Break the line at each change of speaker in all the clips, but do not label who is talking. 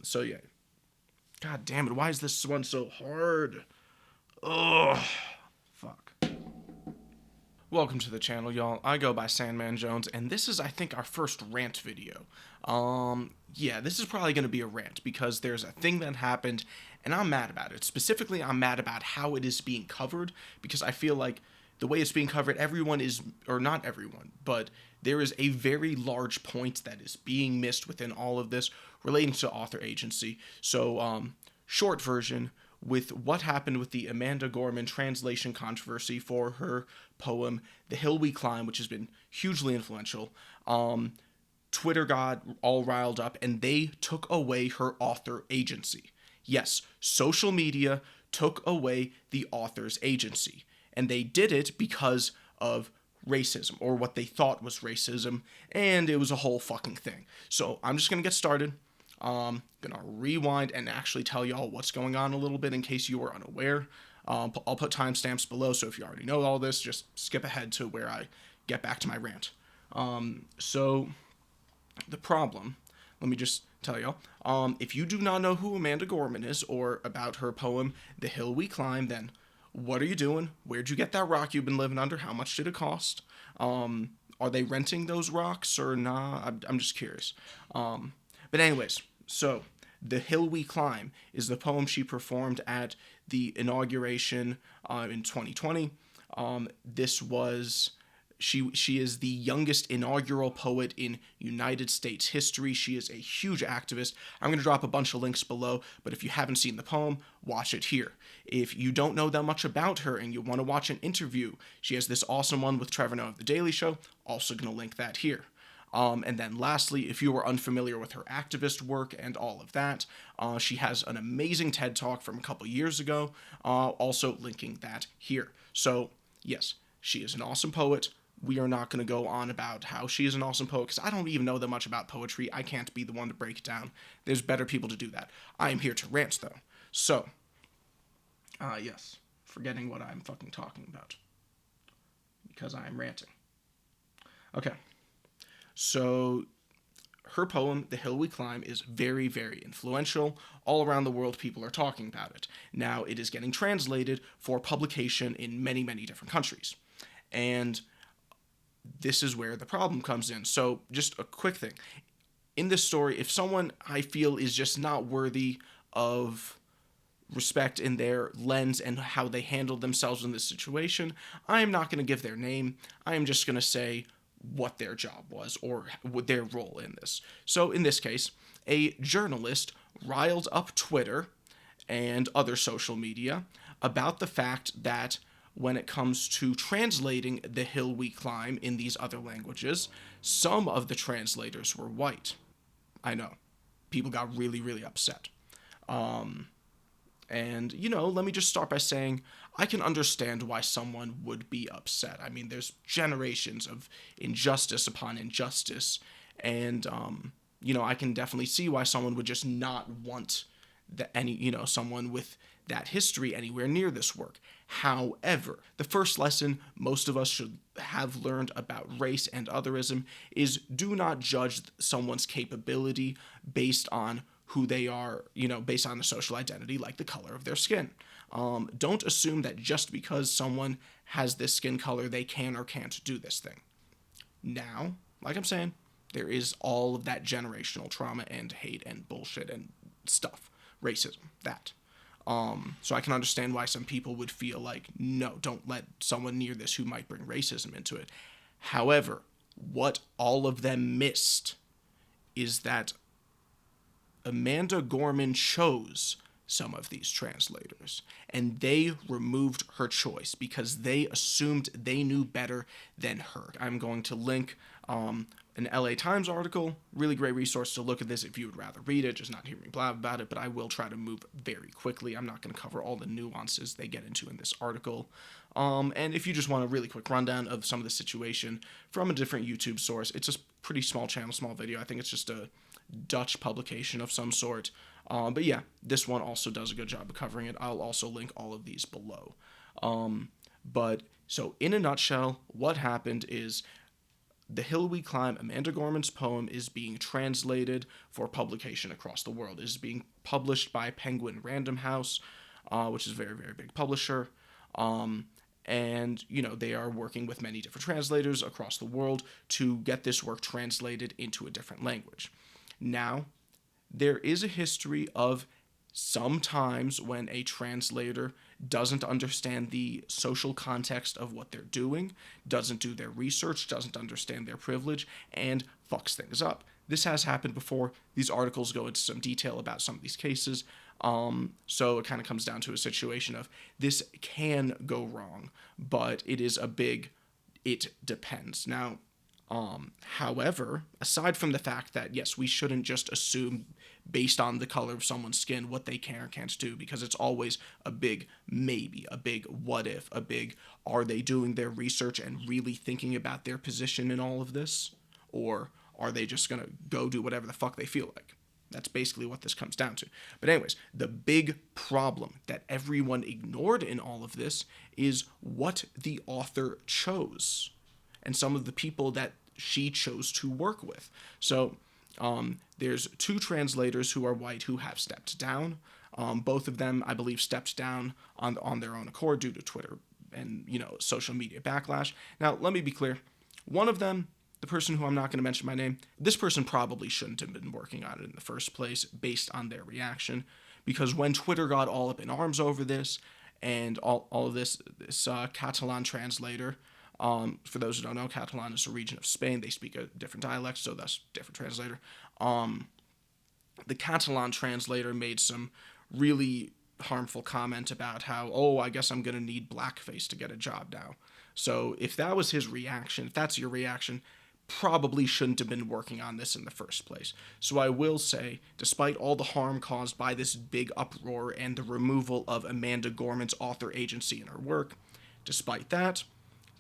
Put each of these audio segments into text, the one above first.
So yeah. God damn it, why is this one so hard? Ugh. Fuck. Welcome to the channel, y'all. I go by Sandman Jones, and this is, I think, our first rant video. Yeah, this is probably going to be a rant, because there's a thing that happened, and I'm mad about it. Specifically, I'm mad about how it is being covered, because I feel like the way it's being covered, everyone is, or not everyone, but there is a very large point that is being missed within all of this relating to author agency. So, short version, with what happened with the Amanda Gorman translation controversy for her poem The Hill We Climb, which has been hugely influential. Twitter got all riled up, and they took away her author agency. Yes, social media took away the author's agency, and they did it because of racism, or what they thought was racism, and it was a whole fucking thing. So I'm just gonna get started. Gonna rewind and actually tell y'all what's going on a little bit in case you were unaware. I'll put timestamps below, so if you already know all this, just skip ahead to where I get back to my rant. So the problem, let me just tell y'all, if you do not know who Amanda Gorman is, or about her poem The Hill We Climb, then what are you doing? Where'd you get that rock you've been living under? How much did it cost? Are they renting those rocks or not? I'm just curious. But anyways, so The Hill We Climb is the poem she performed at the inauguration in 2020. This was, she is the youngest inaugural poet in United States history. She is a huge activist. I'm going to drop a bunch of links below, but if you haven't seen the poem, watch it here. If you don't know that much about her and you want to watch an interview, she has this awesome one with Trevor Noah of The Daily Show. Also going to link that here. And then lastly, if you are unfamiliar with her activist work and all of that, she has an amazing TED Talk from a couple years ago, also linking that here. So, yes, she is an awesome poet. We are not going to go on about how she is an awesome poet, because I don't even know that much about poetry. I can't be the one to break it down. There's better people to do that. I am here to rant, though. So, yes, forgetting what I'm fucking talking about, because I am ranting. Okay. So, her poem, The Hill We Climb, is very, very influential. All around the world, people are talking about it. Now, it is getting translated for publication in many, many different countries. And this is where the problem comes in. So, just a quick thing. In this story, if someone I feel is just not worthy of respect in their lens and how they handled themselves in this situation, I am not going to give their name. I am just going to say what their job was, or their role in this. So in this case, a journalist riled up Twitter and other social media about the fact that when it comes to translating The Hill We Climb in these other languages, some of the translators were white. I know. People got really, really upset. And, let me just start by saying I can understand why someone would be upset. I mean, there's generations of injustice upon injustice, and, I can definitely see why someone would just not want someone with that history anywhere near this work. However, the first lesson most of us should have learned about race and otherism is do not judge someone's capability based on who they are, based on the social identity, like the color of their skin. Don't assume that just because someone has this skin color, they can or can't do this thing. Now, like I'm saying, there is all of that generational trauma and hate and bullshit and stuff. Racism, that. So I can understand why some people would feel like, no, don't let someone near this who might bring racism into it. However, what all of them missed is that Amanda Gorman chose some of these translators, and they removed her choice because they assumed they knew better than her. I'm going to link an LA Times article, really great resource to look at this if you would rather read it, just not hear me blab about it, but I will try to move very quickly. I'm not going to cover all the nuances they get into in this article. And if you just want a really quick rundown of some of the situation from a different YouTube source, it's a pretty small channel, small video. I think it's just a Dutch publication of some sort. But yeah, this one also does a good job of covering it. I'll also link all of these below. But so in a nutshell, what happened is The Hill We Climb, Amanda Gorman's poem, is being translated for publication across the world. It is being published by Penguin Random House, which is a very, very big publisher. And, they are working with many different translators across the world to get this work translated into a different language. Now, there is a history of sometimes when a translator doesn't understand the social context of what they're doing, doesn't do their research, doesn't understand their privilege, and fucks things up. This has happened before. These articles go into some detail about some of these cases. So it kind of comes down to a situation of this can go wrong, but it depends. Now, however, aside from the fact that, yes, we shouldn't just assume based on the color of someone's skin what they can or can't do, because it's always a big maybe, a big what if, a big are they doing their research and really thinking about their position in all of this? Or are they just going to go do whatever the fuck they feel like? That's basically what this comes down to. But anyways, the big problem that everyone ignored in all of this is what the author chose and some of the people that she chose to work with. So there's 2 translators who are white who have stepped down. Both of them, I believe, stepped down on their own accord due to Twitter and, social media backlash. Now, let me be clear. One of them, the person who I'm not going to mention by name, this person probably shouldn't have been working on it in the first place based on their reaction. Because when Twitter got all up in arms over this and all of this Catalan translator, for those who don't know, Catalan is a region of Spain. They speak a different dialect, so that's different translator. The Catalan translator made some really harmful comment about how, I guess I'm going to need blackface to get a job now. So if that was his reaction, if that's your reaction, probably shouldn't have been working on this in the first place. So I will say, despite all the harm caused by this big uproar and the removal of Amanda Gorman's author agency in her work, despite that,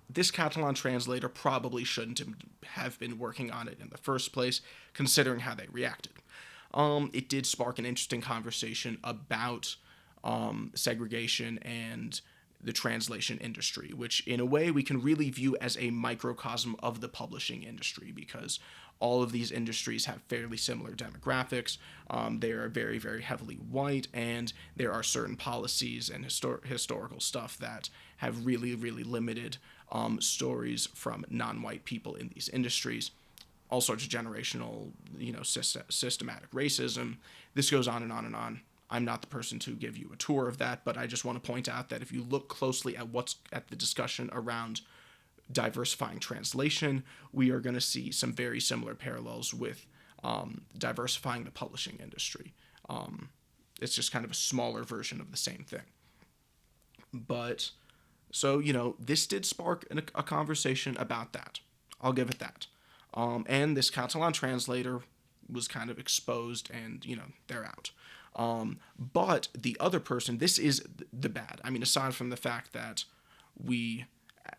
this Catalan translator probably shouldn't have been working on it in the first place, considering how they reacted. It did spark an interesting conversation about segregation and the translation industry, which in a way we can really view as a microcosm of the publishing industry, because all of these industries have fairly similar demographics. They are very, very heavily white, and there are certain policies and historical stuff that have really, really limited stories from non-white people in these industries. All sorts of generational, systematic racism. This goes on and on and on. I'm not the person to give you a tour of that, but I just want to point out that if you look closely at the discussion around diversifying translation, we are going to see some very similar parallels with diversifying the publishing industry. It's just kind of a smaller version of the same thing. But, so, this did spark a conversation about that. I'll give it that. And this Catalan translator was kind of exposed, and, they're out. But the other person, this is the bad. I mean, aside from the fact that we,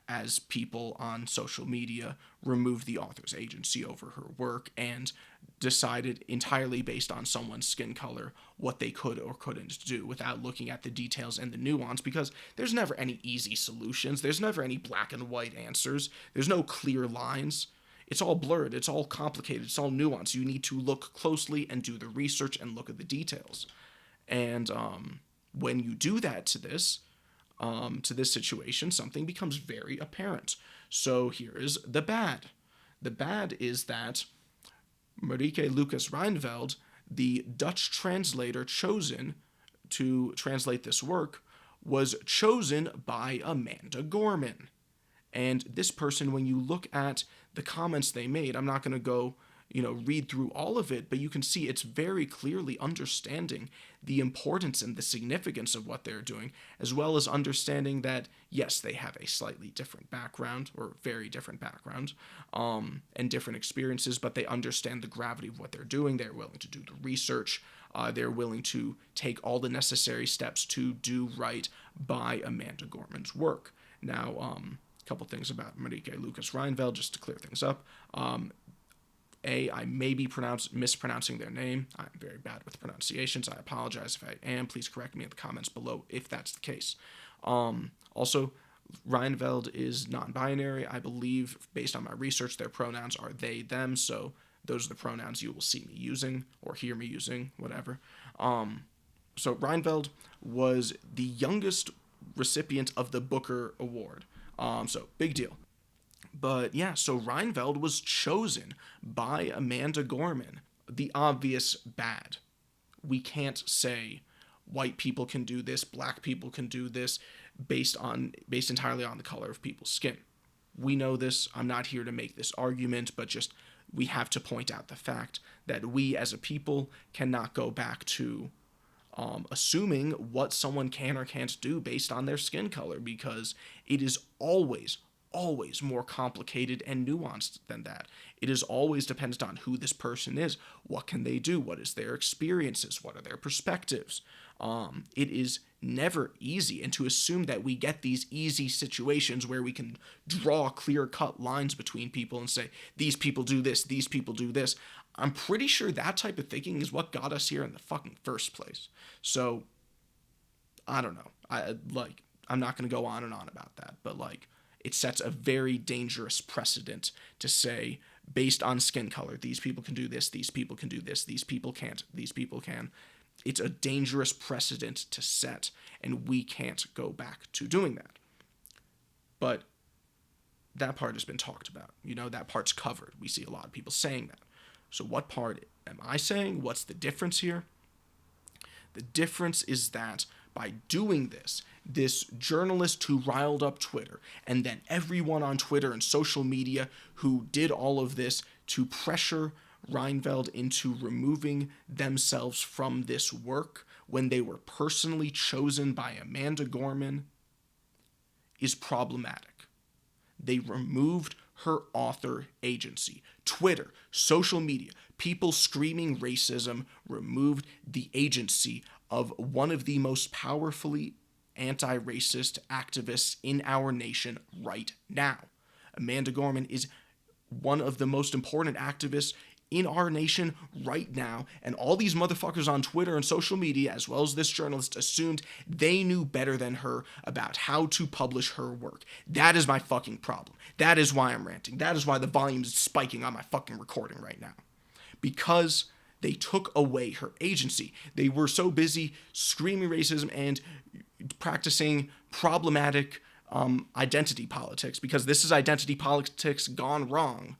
as people on social media, removed the author's agency over her work and decided entirely based on someone's skin color what they could or couldn't do without looking at the details and the nuance, because there's never any easy solutions. There's never any black and white answers. There's no clear lines. It's all blurred. It's all complicated. It's all nuanced. You need to look closely and do the research and look at the details. And when you do that to this situation, something becomes very apparent. So here is the bad. The bad is that Marieke Lucas Reinveld, the Dutch translator chosen to translate this work, was chosen by Amanda Gorman. And this person, when you look at the comments they made, I'm not going to go, read through all of it, but you can see it's very clearly understanding the importance and the significance of what they're doing, as well as understanding that, yes, they have a slightly different background, or very different background, and different experiences, but they understand the gravity of what they're doing. They're willing to do the research. They're willing to take all the necessary steps to do right by Amanda Gorman's work. Now, a couple things about Marieke Lucas Reinveld, just to clear things up. I may be mispronouncing their name. I'm very bad with pronunciations. I apologize if I am. Please correct me in the comments below if that's the case. Also, Reinveld is non-binary. I believe, based on my research, their pronouns are they, them, so those are the pronouns you will see me using or hear me using, whatever. So Reinveld was the youngest recipient of the Booker Award. So big deal. But yeah, so Reinveld was chosen by Amanda Gorman. The obvious bad. We can't say white people can do this, black people can do this, based entirely on the color of people's skin. We know this. I'm not here to make this argument, but just we have to point out the fact that we as a people cannot go back to assuming what someone can or can't do based on their skin color, because it is always more complicated and nuanced than that. It is always dependent on who this person is. What can they do? What is their experiences? What are their perspectives? It is never easy, and to assume that we get these easy situations where we can draw clear-cut lines between people and say, these people do this, these people do this, I'm pretty sure that type of thinking is what got us here in the fucking first place. So, I don't know. I'm not going to go on and on about that, but it sets a very dangerous precedent to say, based on skin color, these people can do this, these people can do this, these people can't, these people can. It's a dangerous precedent to set, and we can't go back to doing that. But that part has been talked about. That part's covered. We see a lot of people saying that. So what part am I saying? What's the difference here? The difference is that by doing this journalist who riled up Twitter, and then everyone on Twitter and social media who did all of this to pressure Reinveld into removing themselves from this work when they were personally chosen by Amanda Gorman, is problematic. They removed her author agency. Twitter, social media, people screaming racism removed the agency of one of the most powerfully anti-racist activists in our nation right now. Amanda Gorman is one of the most important activists in our nation right now, and all these motherfuckers on Twitter and social media, as well as this journalist, assumed they knew better than her about how to publish her work. That is my fucking problem. That is why I'm ranting. That is why the volume is spiking on my fucking recording right now. Because they took away her agency. They were so busy screaming racism and practicing problematic identity politics, because this is identity politics gone wrong.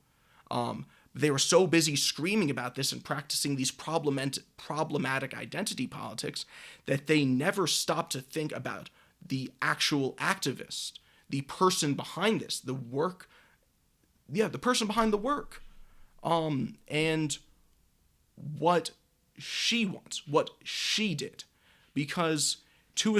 They were so busy screaming about this and practicing these problematic identity politics that they never stopped to think about the actual activist, the person behind this, the person behind the work, and what she wants, what she did. Because to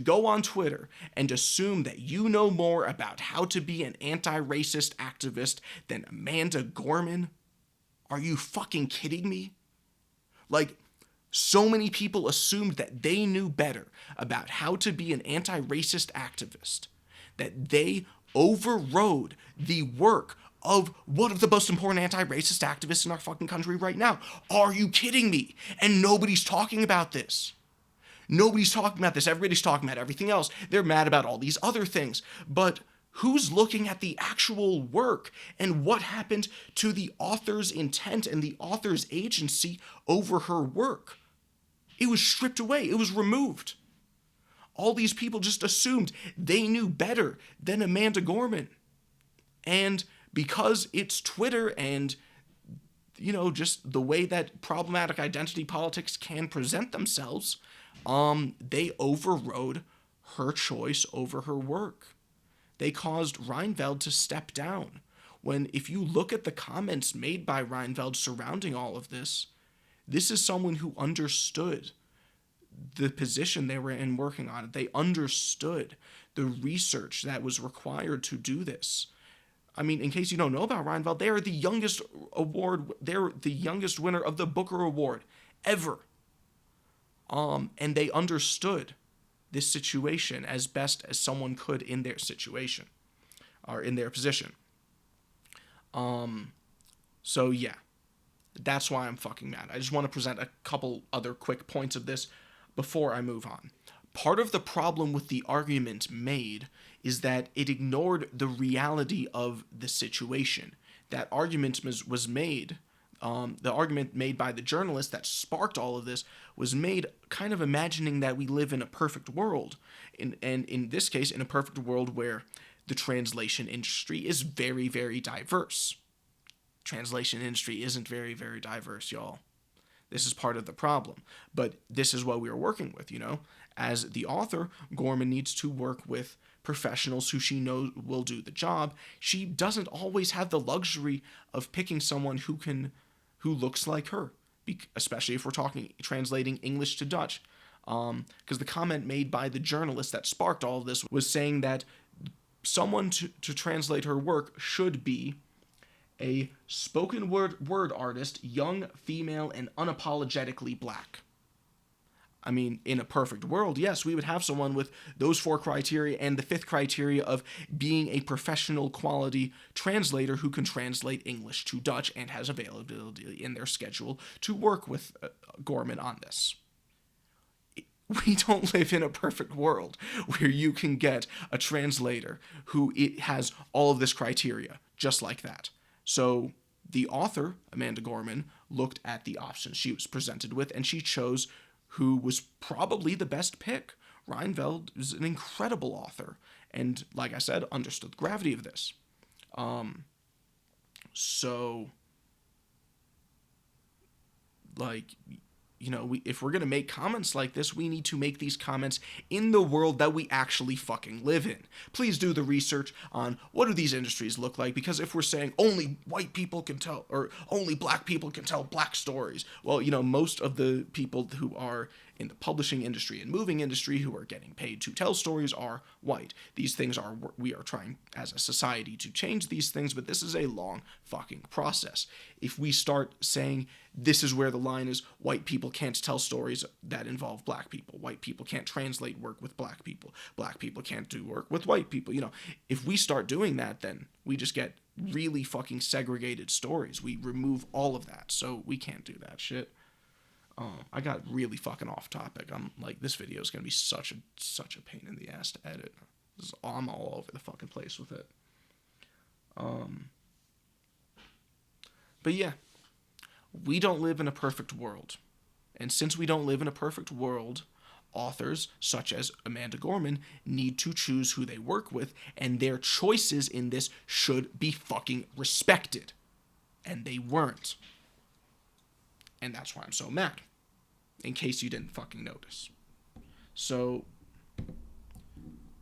go on Twitter and assume that you know more about how to be an anti-racist activist than Amanda Gorman? Are you fucking kidding me? So many people assumed that they knew better about how to be an anti-racist activist, that they overrode the work of one of the most important anti-racist activists in our fucking country right now. Are you kidding me? And nobody's talking about this. Nobody's talking about this. Everybody's talking about everything else. They're mad about all these other things. But who's looking at the actual work and what happened to the author's intent and the author's agency over her work? It was stripped away. It was removed. All these people just assumed they knew better than Amanda Gorman. And because it's Twitter and, just the way that problematic identity politics can present themselves, they overrode her choice over her work. They caused Reinveld to step down. When, if you look at the comments made by Reinveld surrounding all of this is someone who understood the position they were in working on it. They understood the research that was required to do this. I mean, in case you don't know about Reinveld, they are the youngest they're the youngest winner of the Booker Award ever. And they understood this situation as best as someone could in their situation, or in their position. So yeah, that's why I'm fucking mad. I just want to present a couple other quick points of this before I move on. part of the problem with the argument made is that it ignored the reality of the situation. That argument was made, the argument made by the journalist that sparked all of this was made kind of imagining that we live in a perfect world. And in this case, in a perfect world where the translation industry is very, very diverse. Translation industry isn't very, very diverse, y'all. This is part of the problem. But this is what we are working with, As the author, Gorman needs to work with professionals who she knows will do the job. She doesn't always have the luxury of picking someone who looks like her, especially if we're translating English to Dutch. Because the comment made by the journalist that sparked all of this was saying that someone to translate her work should be a spoken word artist, young, female, and unapologetically black. I mean, in a perfect world, yes, we would have someone with those 4 criteria and the 5th criteria of being a professional quality translator who can translate English to Dutch and has availability in their schedule to work with Gorman on this. We don't live in a perfect world where you can get a translator who has all of this criteria, just like that. So the author, Amanda Gorman, looked at the options she was presented with, and she chose who was probably the best pick. Reinveld is an incredible author, and like I said, understood the gravity of this. If we're going to make comments like this, we need to make these comments in the world that we actually fucking live in. Please do the research on what do these industries look like, because if we're saying only white people can tell, or only black people can tell black stories, well, most of the people who are in the publishing industry and moving industry who are getting paid to tell stories are white. These things we are trying as a society to change these things, but this is a long fucking process. If we start saying this is where the line is, white people can't tell stories that involve black people, white people can't translate work with black people can't do work with white people, if we start doing that, then we just get really fucking segregated stories. We remove all of that, so we can't do that shit. I got really fucking off topic. I'm like, this video is gonna be such a pain in the ass to edit. I'm all over the fucking place with it. But yeah, we don't live in a perfect world, and since we don't live in a perfect world, authors such as Amanda Gorman need to choose who they work with, and their choices in this should be fucking respected, and they weren't. And that's why I'm so mad, in case you didn't fucking notice. So, I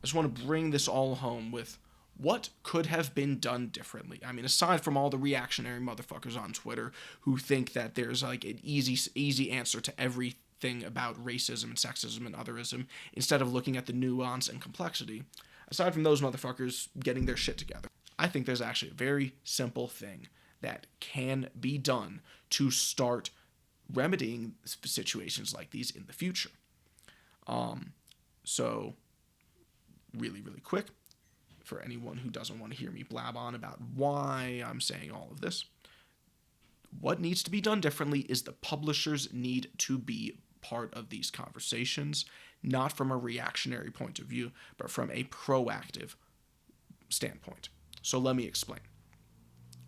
just want to bring this all home with what could have been done differently. I mean, aside from all the reactionary motherfuckers on Twitter who think that there's like an easy answer to everything about racism and sexism and otherism, instead of looking at the nuance and complexity, aside from those motherfuckers getting their shit together, I think there's actually a very simple thing that can be done to start remedying situations like these in the future. So, really, really quick, for anyone who doesn't want to hear me blab on about why I'm saying all of this, what needs to be done differently is the publishers need to be part of these conversations, not from a reactionary point of view, but from a proactive standpoint. So let me explain.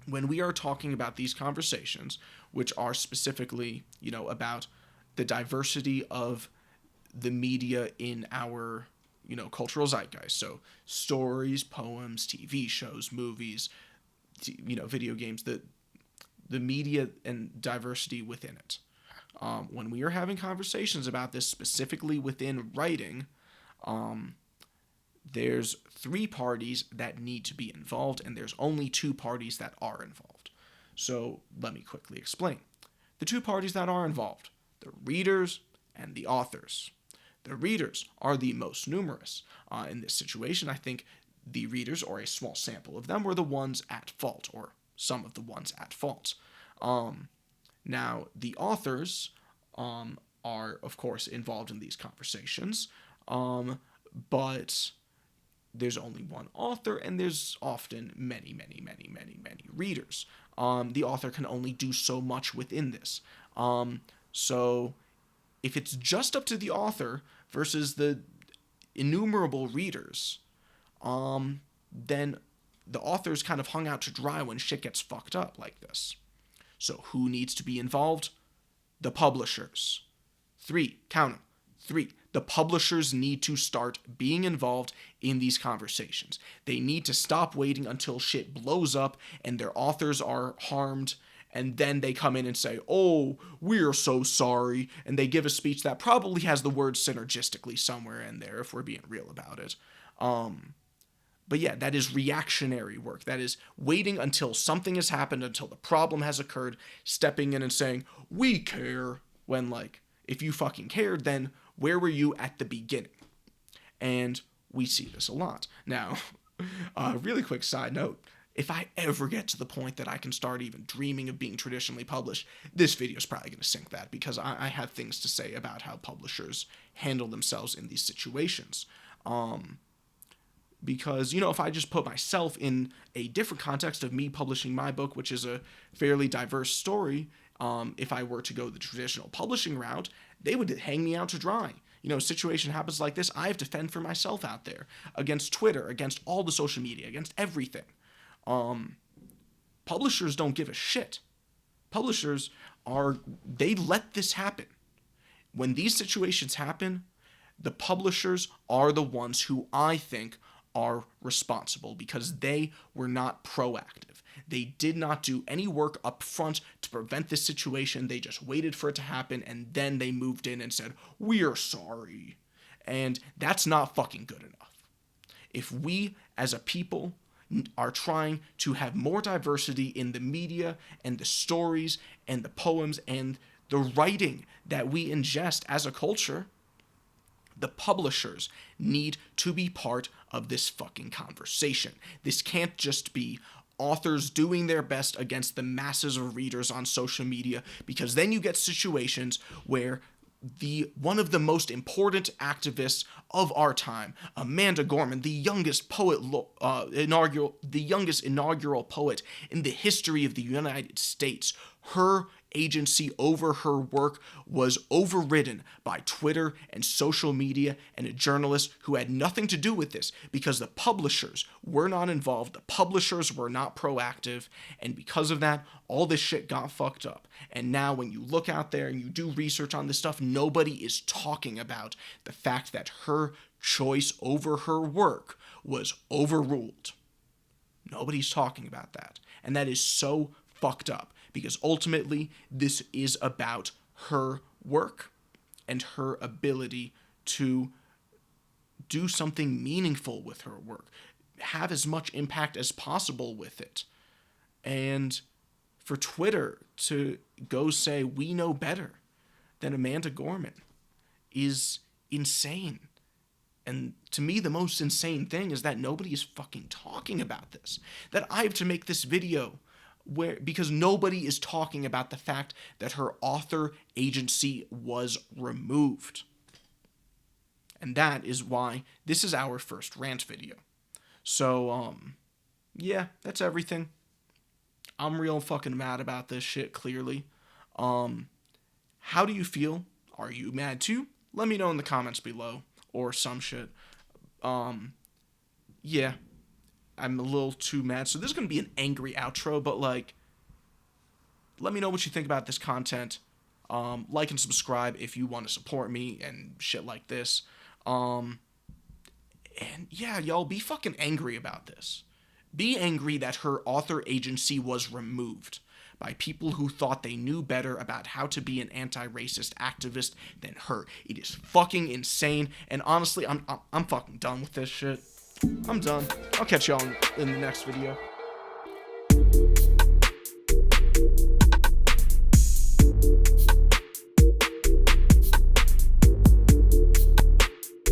When we are talking about these conversations, which are specifically, about the diversity of the media in our, cultural zeitgeist. So stories, poems, TV shows, movies, video games, the media and diversity within it. When we are having conversations about this specifically within writing, there's 3 parties that need to be involved, and there's only 2 parties that are involved. So let me quickly explain. The 2 parties that are involved, the readers and the authors. The readers are the most numerous. In this situation, I think the readers, or a small sample of them, were the ones at fault, or some of the ones at fault. Now, the authors are, of course, involved in these conversations, but there's only one author, and there's often many readers. The author can only do so much within this. So if it's just up to the author versus the innumerable readers, then the authors kind of hung out to dry when shit gets fucked up like this. So who needs to be involved? The publishers. 3, count them. 3, the publishers need to start being involved in these conversations. They need to stop waiting until shit blows up and their authors are harmed, and then they come in and say, oh, we're so sorry, and they give a speech that probably has the word synergistically somewhere in there, if we're being real about it. But yeah, that is reactionary work. That is waiting until something has happened, until the problem has occurred, stepping in and saying, we care, when, like, if you fucking cared, then where were you at the beginning? And we see this a lot. Now, really quick side note, if I ever get to the point that I can start even dreaming of being traditionally published, this video is probably going to sink that, because I have things to say about how publishers handle themselves in these situations. Because, you know, if I just put myself in a different context of me publishing my book, which is a fairly diverse story, if I were to go the traditional publishing route, they would hang me out to dry. You know, a situation happens like this, I have to fend for myself out there, against Twitter, against all the social media, against everything. Publishers don't give a shit. Publishers they let this happen. When these situations happen, the publishers are the ones who I think are responsible, because they were not proactive. They did not do any work up front to prevent this situation. They just waited for it to happen, and then they moved in and said, we're sorry. And that's not fucking good enough. If we, as a people, are trying to have more diversity in the media and the stories and the poems and the writing that we ingest as a culture, the publishers need to be part of this fucking conversation. This can't just be authors doing their best against the masses of readers on social media, because then you get situations where one of the most important activists of our time, Amanda Gorman, the youngest inaugural poet in the history of the United States, her agency over her work was overridden by Twitter and social media and a journalist who had nothing to do with this, because the publishers were not involved, the publishers were not proactive, and because of that, all this shit got fucked up. And now when you look out there and you do research on this stuff, nobody is talking about the fact that her choice over her work was overruled. Nobody's talking about that. And that is so fucked up, because ultimately this is about her work and her ability to do something meaningful with her work, have as much impact as possible with it. And for Twitter to go say, we know better than Amanda Gorman, is insane. And to me, the most insane thing is that nobody is fucking talking about this. That I have to make this video because nobody is talking about the fact that her author agency was removed. And that is why this is our first rant video. So, yeah, that's everything. I'm real fucking mad about this shit, clearly. How do you feel? Are you mad too? Let me know in the comments below, or some shit. Yeah. I'm a little too mad. So this is going to be an angry outro, but, like, let me know what you think about this content. Like and subscribe if you want to support me and shit like this. And yeah, y'all, be fucking angry about this. Be angry that her author agency was removed by people who thought they knew better about how to be an anti-racist activist than her. It is fucking insane, and honestly, I'm fucking done with this shit. I'm done. I'll catch y'all in the next video.